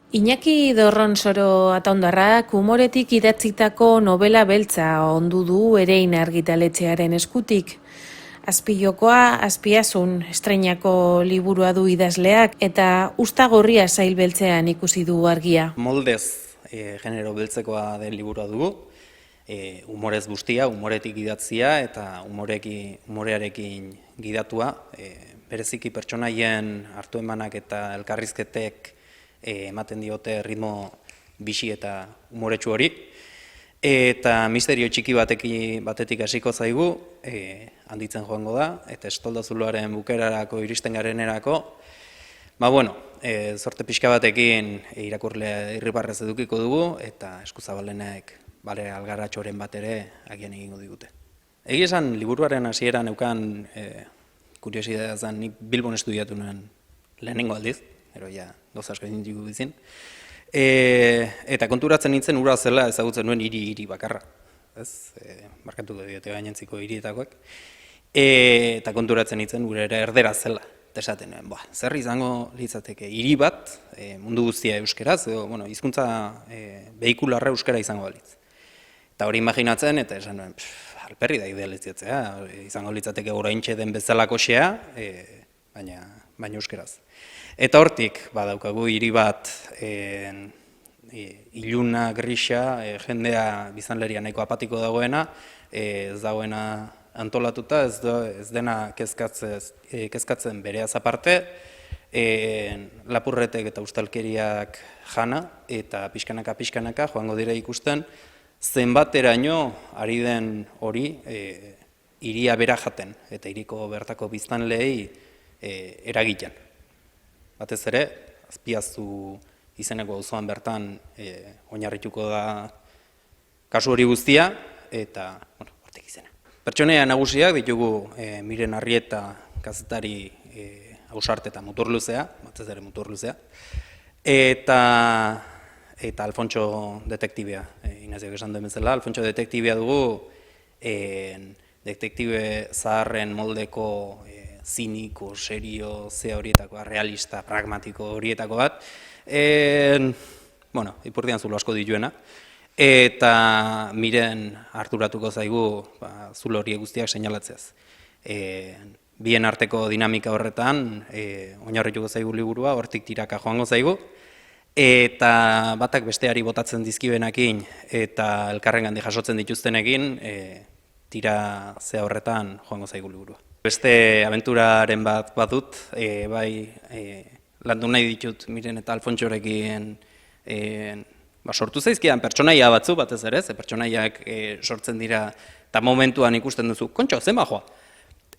Iñaki Dorronsoro Ataundarrak umoretik idatzitako novela beltza ondu du Erein argitaletxearen eskutik. Azpijokoa, Azpiazun estreinako liburua du idazleak eta Usta gorria sail beltzean ikusi du argia. Moldez genero beltzekoa den liburua dugu, umorez bustia, umoretik idatzia eta umorearekin gidatua, bereziki pertsonaien hartu emanak eta elkarrizketek ematen diote ritmo bisi eta umoretsu hori. Eta misterio txiki batetik hasiko zaigu, handitzen joango da, eta Estolda zuloaren bukerarako iristen garenerako, zorte pixka batekin irakurlea irribarrez edukiko dugu, eta eskuzabalenek Bale Algaratxoren bat ere agian egingo digute. Egia esan, liburuaren hasieran neukan kuriosidadea zen, nik Bilbon estudiatu nuen lehenengo aldiz, gero ja gauza asko egin dugu bizin, eta konturatzen nintzen ura zela ezagutzen nuen hiri bakarra, markatuko diote gainentziko hirietakoak, eta konturatzen nintzen gure ere erdera zela. Eta esaten nuen, zer izango litzateke hiri bat, mundu guztia euskeraz, edo hizkuntza behikularra euskara izango balitz. Eta hori imaginatzen, eta esan nuen, alperri da idealizatzea, izango litzateke oraintxe den bezalakoxea, baina euskeraz. Eta hortik, badaukagu hiri bat iluna, grisa, jendea biztanleria nahiko apatiko dagoena, ez dagoena antolatuta, ez dena kezkatzen bereaz aparte, lapurretek eta ustalkeriak jana, eta pixkanaka joango dira ikusten, zenbateraino ari den hori hiria bera jaten, eta hiriko bertako biztanleei eragiten. Batez ere, Azpiazu izeneko auzoan bertan oinarrituko da kasu hori guztia, eta hortik izena. Pertsonaia nagusiak ditugu Miren Arrieta kazetari ausarte eta muturluzea, batez ere muturluzea, eta Alfontxo detektibea, Inaziok esan duen bezala, Alfontxo detektibea dugu detektibe zaharren moldeko ziniko, serio, horietakoa, realista, pragmatiko horietako bat, ipurdian zulo asko dituena, eta Miren harturatuko zaigu zulo horiek guztiak seinalatzeaz. Bien arteko dinamika horretan, oinarrituko zaigu liburua, hortik tiraka joango zaigu, eta batak besteari botatzen dizkibenekin eta elkarrengandik jasotzen dituztenekin, tira zea horretan joango zaigu liburua. Beste abenturaren bat dut, landu nahi ditut Miren eta Alfontxorekin sortu zaizkidan pertsonaia batzu batez ere, ze pertsonaiak sortzen dira eta momentuan ikusten duzu, kontxo, ze majoa?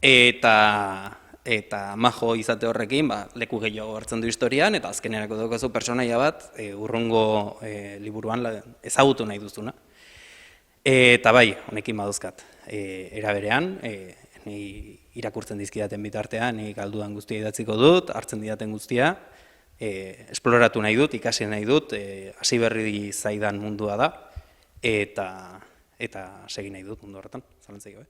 Eta majo izate horrekin leku gehiago hartzen du historian, eta azkenerako daukazu pertsonaia bat urrungo liburuan ezagutu nahi duzuna. Eta honekin baduzkat, era berean, irakurtzen dizkidaten bitartean, nik aldudan guztia idatziko dut, hartzen didaten guztia, esploratu nahi dut, ikasi nahi dut, hasi berri zaidan mundua da, eta segi nahi dut mundu horretan, zalantzaik gabe.